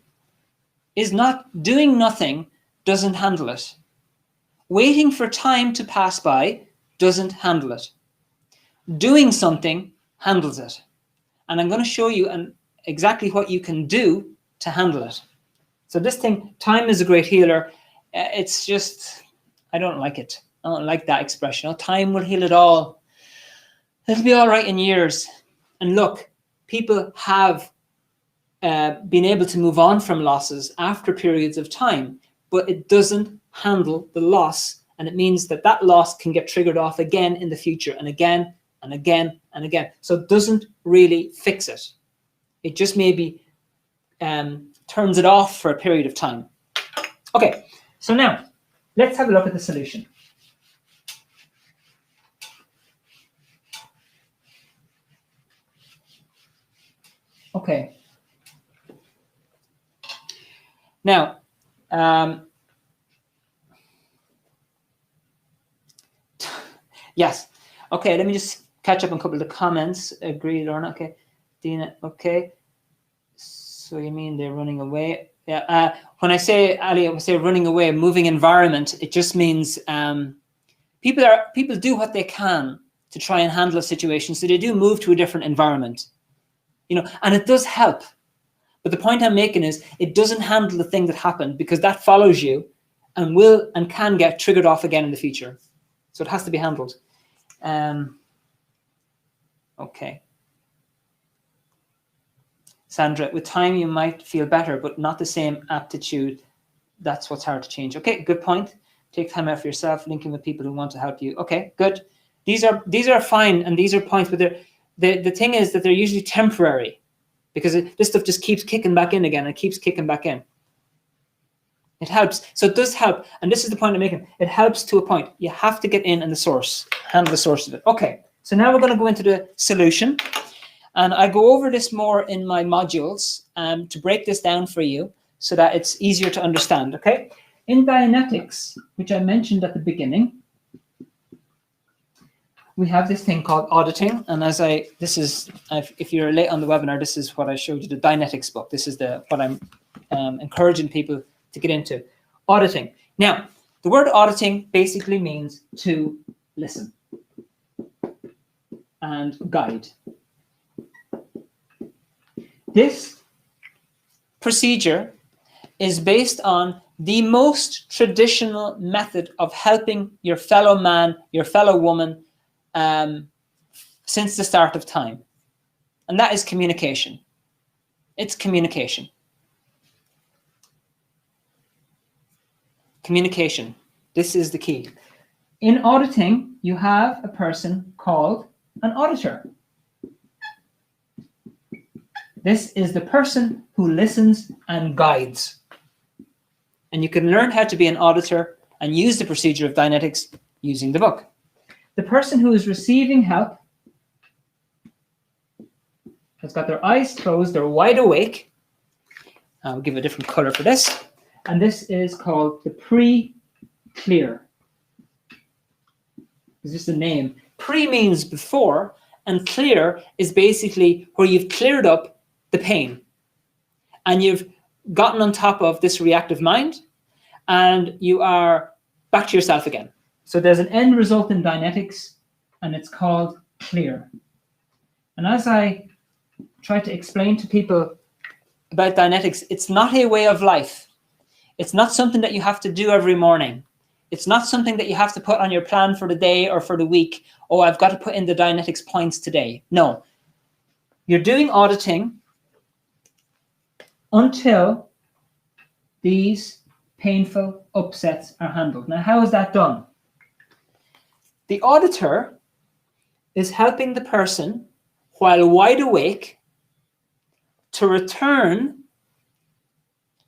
Is not doing nothing doesn't handle it. Waiting for time to pass by doesn't handle it. Doing something handles it. And I'm going to show you exactly what you can do to handle it. So this thing, time is a great healer. It's just, I don't like it. I don't like that expression. Oh, time will heal it all. It'll be all right in years. And look, people have been able to move on from losses after periods of time, but it doesn't handle the loss. And it means that that loss can get triggered off again in the future, and again and again and again. So it doesn't really fix it. It just maybe turns it off for a period of time. Okay, so now let's have a look at the solution. Okay. Now, yes. Okay, let me just catch up on a couple of the comments. Agreed or not? Okay. Dina, okay. So you mean they're running away? Yeah. When I say, Ali, when I say running away, moving environment, it just means people do what they can to try and handle a situation. So they do move to a different environment, you know, and it does help. But the point I'm making is it doesn't handle the thing that happened, because that follows you and will and can get triggered off again in the future. So it has to be handled. Okay. Sandra, with time you might feel better, but not the same aptitude. That's what's hard to change. Okay, good point. Take time out for yourself, linking with people who want to help you. Okay, good. These are fine, and these are points, but the thing is that they're usually temporary, because this stuff just keeps kicking back in again and keeps kicking back in. It helps. So it does help. And this is the point I'm making. It helps to a point. You have to get in the source, handle the source of it. Okay, so now we're going to go into the solution. And I go over this more in my modules to break this down for you so that it's easier to understand, okay? In Dianetics, which I mentioned at the beginning, we have this thing called auditing. And if you're late on the webinar, this is what I showed you, the Dianetics book. This is what I'm encouraging people to get into. Auditing. Now, the word auditing basically means to listen and guide. This procedure is based on the most traditional method of helping your fellow man, your fellow woman, since the start of time. And that is communication. It's communication. Communication. This is the key. In auditing, you have a person called an auditor. This is the person who listens and guides. And you can learn how to be an auditor and use the procedure of Dianetics using the book. The person who is receiving help has got their eyes closed, they're wide awake. I'll give a different color for this. And this is called the pre-clear. It's just a name. Pre means before, and clear is basically where you've cleared up the pain and you've gotten on top of this reactive mind and you are back to yourself again. So there's an end result in Dianetics and it's called clear. And as I try to explain to people about Dianetics, it's not a way of life. It's not something that you have to do every morning. It's not something that you have to put on your plan for the day or for the week. Oh, I've got to put in the Dianetics points today. No. You're doing auditing until these painful upsets are handled. Now, how is that done? The auditor is helping the person, while wide awake, to return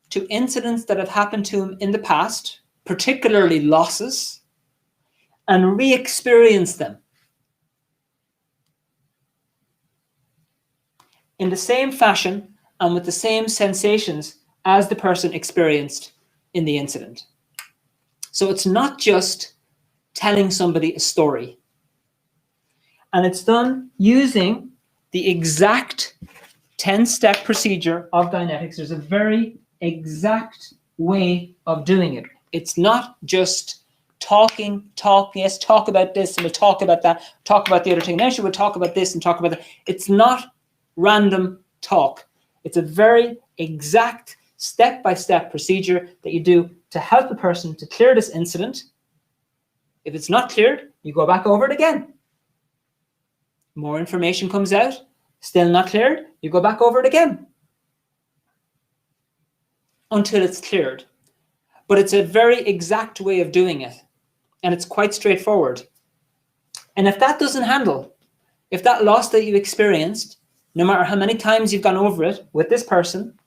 to incidents that have happened to him in the past, particularly losses, and re-experience them. In the same fashion and with the same sensations as the person experienced in the incident. So it's not just telling somebody a story. And it's done using the exact 10-step procedure of Dianetics. There's a very exact way of doing it. It's not just talk about this and we'll talk about that, talk about the other thing. Now we'll talk about this and talk about that. It's not random talk. It's a very exact step-by-step procedure that you do to help the person to clear this incident. If it's not cleared, you go back over it again. More information comes out, still not cleared, you go back over it again until it's cleared. But it's a very exact way of doing it, and it's quite straightforward. And if that doesn't handle, if that loss that you experienced, no matter how many times you've gone over it with this person,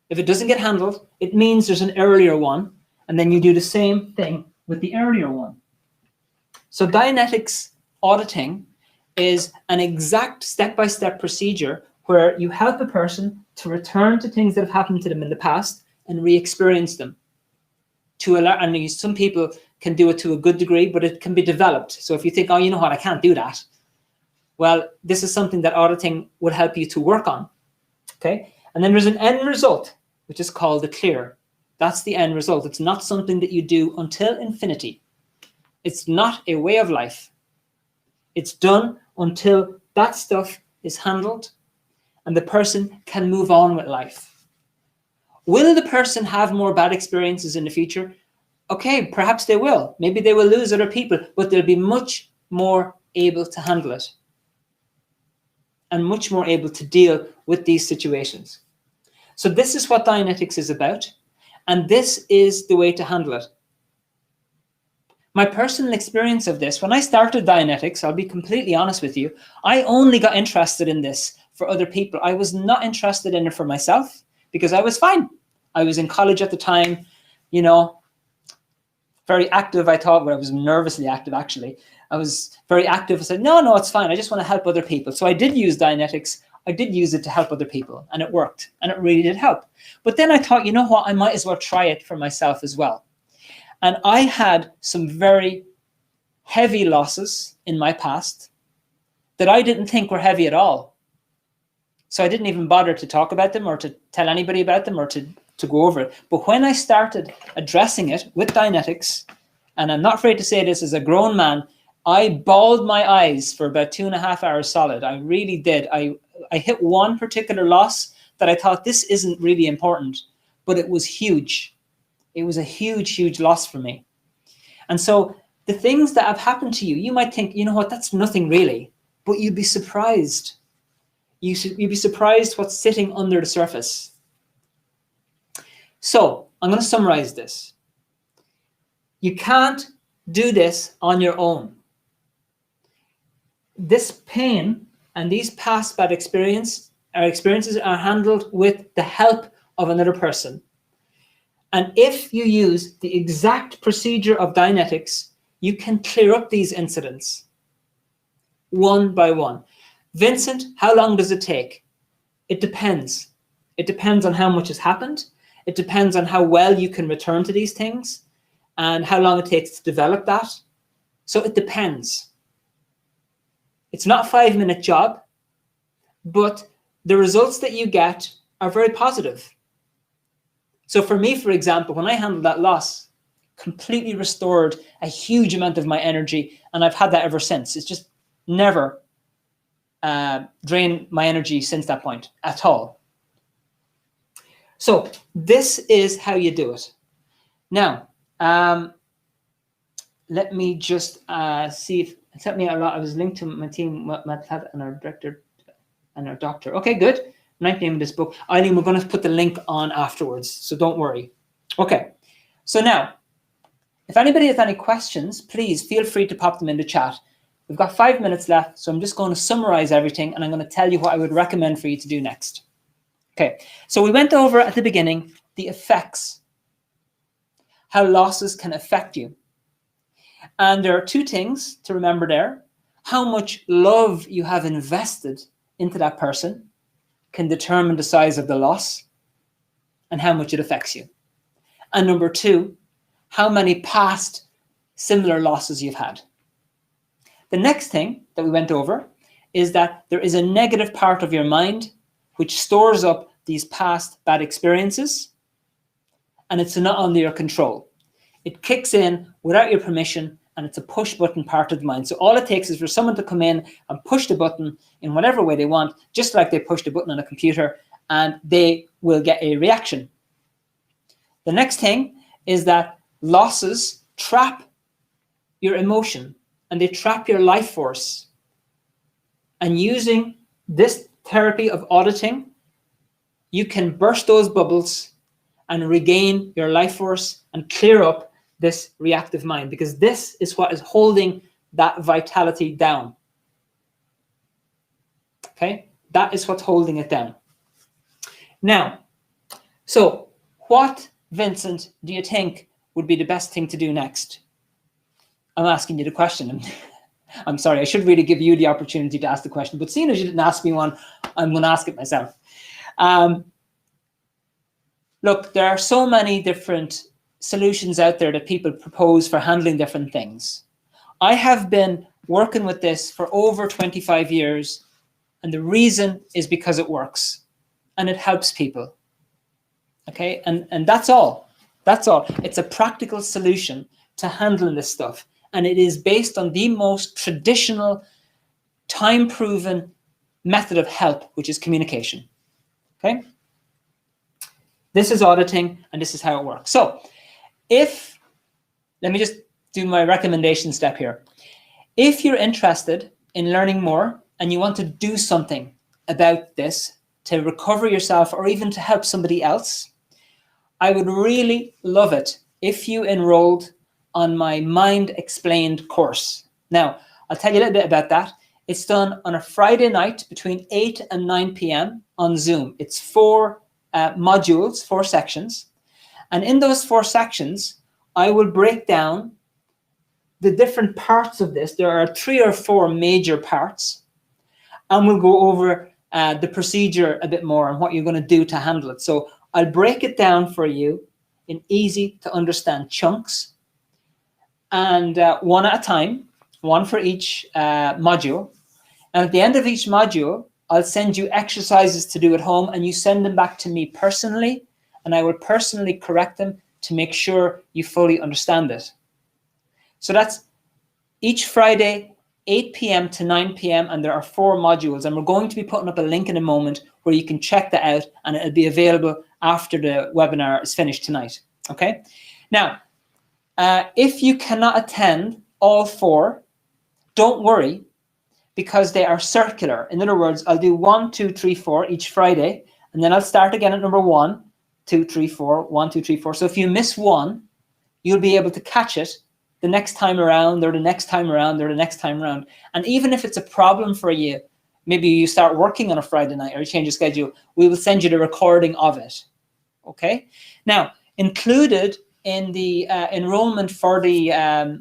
if it doesn't get handled, it means there's an earlier one, and then you do the same thing with the earlier one. So Dianetics auditing is an exact step-by-step procedure where you help a person to return to things that have happened to them in the past and re-experience them. And some people can do it to a good degree, but it can be developed. So if you think, oh, you know what, I can't do that. Well, this is something that auditing would help you to work on. Okay? And then there's an end result, which is called the clear. That's the end result. It's not something that you do until infinity. It's not a way of life. It's done until that stuff is handled and the person can move on with life. Will the person have more bad experiences in the future? Okay, perhaps they will. Maybe they will lose other people, but they'll be much more able to handle it and much more able to deal with these situations. So this is what Dianetics is about, and this is the way to handle it. My personal experience of this, when I started Dianetics, I'll be completely honest with you, I only got interested in this for other people. I was not interested in it for myself because I was fine. I was in college at the time, you know, very active, I thought. Well, I was nervously active, actually. I was very active. I said, no, it's fine. I just want to help other people. So I did use Dianetics. I did use it to help other people, and it worked, and it really did help. But then I thought, you know what, I might as well try it for myself as well. And I had some very heavy losses in my past that I didn't think were heavy at all. So I didn't even bother to talk about them or to tell anybody about them or to go over it. But when I started addressing it with Dianetics, and I'm not afraid to say this as a grown man, I bawled my eyes for about 2.5 hours solid. I really did. I hit one particular loss that I thought, this isn't really important, but it was huge. It was a huge, huge loss for me. And so the things that have happened to you, you might think, you know what, that's nothing really, but you'd be surprised. You'd be surprised what's sitting under the surface. So I'm going to summarize this. You can't do this on your own. This pain and these past bad experiences are handled with the help of another person. And if you use the exact procedure of Dianetics, you can clear up these incidents one by one. Vincent, how long does it take? It depends. It depends on how much has happened. It depends on how well you can return to these things and how long it takes to develop that. So it depends. It's not a 5-minute job, but the results that you get are very positive. So for me, for example, when I handled that loss, completely restored a huge amount of my energy, and I've had that ever since. It's just never drained my energy since that point at all. So this is how you do it. Now, let me just see if it sent me a lot. I was linked to my team, Matt and our director and our doctor. Okay, good. Ninth name of this book. Eileen, we're going to put the link on afterwards, so don't worry. Okay, so now, if anybody has any questions, please feel free to pop them in the chat. We've got 5 minutes left, so I'm just going to summarize everything, and I'm going to tell you what I would recommend for you to do next. Okay, so we went over at the beginning the effects, how losses can affect you. And there are 2 things to remember there: how much love you have invested into that person, can determine the size of the loss and how much it affects you. And number two, how many past similar losses you've had. The next thing that we went over is that there is a negative part of your mind which stores up these past bad experiences, and it's not under your control. It kicks in without your permission, and it's a push button part of the mind. So all it takes is for someone to come in and push the button in whatever way they want, just like they push the button on a computer, and they will get a reaction. The next thing is that losses trap your emotion and they trap your life force. And using this therapy of auditing, you can burst those bubbles and regain your life force and clear up this reactive mind, because this is what is holding that vitality down. Okay, that is what's holding it down. Now, so what, Vincent, do you think would be the best thing to do next? I'm asking you the question. I'm sorry, I should really give you the opportunity to ask the question, but seeing as you didn't ask me one, I'm going to ask it myself. Look, there are so many different solutions out there that people propose for handling different things. I have been working with this for over 25 years, and the reason is because it works and it helps people. Okay, and that's all. That's all. It's a practical solution to handling this stuff, and it is based on the most traditional, time-proven method of help, which is communication. Okay, this is auditing, and this is how it works. So let me just do my recommendation step here. If you're interested in learning more and you want to do something about this to recover yourself or even to help somebody else, I would really love it if you enrolled on my Mind Explained course. Now, I'll tell you a little bit about that. It's done on a Friday night between 8 and 9 p.m. on Zoom. It's 4 modules, 4 sections. And in those 4 sections, I will break down the different parts of this. There are 3 or 4 major parts. And we'll go over the procedure a bit more and what you're going to do to handle it. So I'll break it down for you in easy to understand chunks, and one at a time, one for each module. And at the end of each module, I'll send you exercises to do at home, and you send them back to me personally, and I will personally correct them to make sure you fully understand it. So that's each Friday, 8 p.m. to 9 p.m. and there are 4 modules, and we're going to be putting up a link in a moment where you can check that out, and it'll be available after the webinar is finished tonight. Okay. Now, if you cannot attend all 4, don't worry, because they are circular. In other words, I'll do 1, 2, 3, 4 each Friday, and then I'll start again at number 1, 2, 3, 4, 1, 2, 3, 4. So if you miss one, you'll be able to catch it the next time around, or the next time around, or the next time around. And even if it's a problem for you, maybe you start working on a Friday night or you change your schedule, we will send you the recording of it. Okay. Now, included in the enrollment for the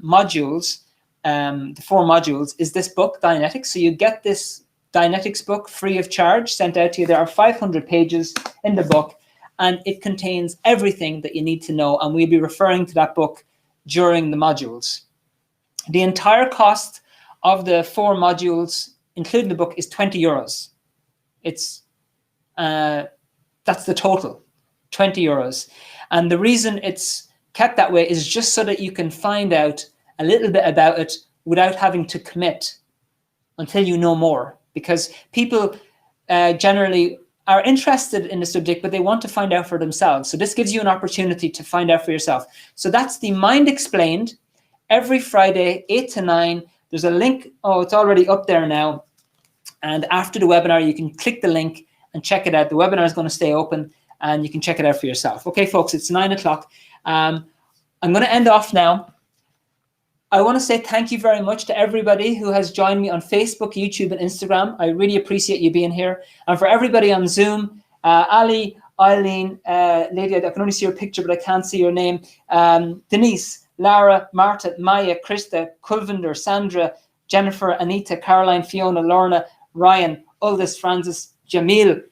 modules, the 4 modules, is this book, Dianetics. So you get this Dianetics book free of charge sent out to you. There are 500 pages in the book, and it contains everything that you need to know. And we'll be referring to that book during the modules. The entire cost of the 4 modules, including the book, is €20. It's that's the total, €20. And the reason it's kept that way is just so that you can find out a little bit about it without having to commit until you know more. Because people generally are interested in the subject, but they want to find out for themselves. So this gives you an opportunity to find out for yourself. So that's the Mind Explained, every Friday, 8 to 9. There's a link. Oh, it's already up there now. And after the webinar, you can click the link and check it out. The webinar is going to stay open, and you can check it out for yourself. Okay, folks, it's 9 o'clock. I'm going to end off now. I want to say thank you very much to everybody who has joined me on Facebook, YouTube, and Instagram. I really appreciate you being here. And for everybody on Zoom, Ali, Eileen, Lady, I can only see your picture, but I can't see your name. Denise, Lara, Marta, Maya, Krista, Kulvinder, Sandra, Jennifer, Anita, Caroline, Fiona, Lorna, Ryan, Aldous, Francis, Jamil,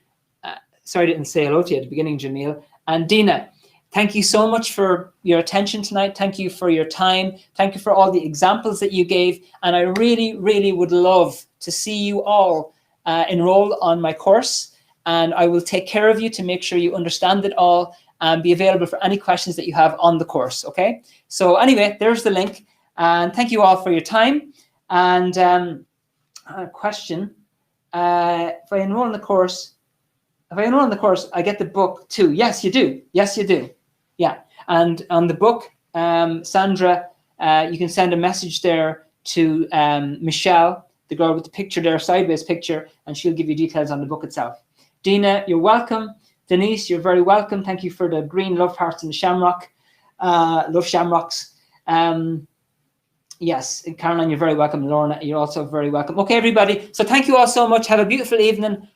sorry I didn't say hello to you at the beginning, Jamil. And Dina, thank you so much for your attention tonight. Thank you for your time. Thank you for all the examples that you gave. And I really, really would love to see you all enroll on my course. And I will take care of you to make sure you understand it all and be available for any questions that you have on the course, okay? So anyway, there's the link. And thank you all for your time. And a question, if I enroll in the course, I get the book too. Yes, you do. Yes, you do. Yeah. And on the book, Sandra, you can send a message there to Michelle, the girl with the picture there, sideways picture, and she'll give you details on the book itself. Dina, you're welcome. Denise, you're very welcome. Thank you for the green love hearts and the shamrock. Love shamrocks. Yes, Caroline, you're very welcome. Lorna, you're also very welcome. Okay, everybody. So thank you all so much. Have a beautiful evening.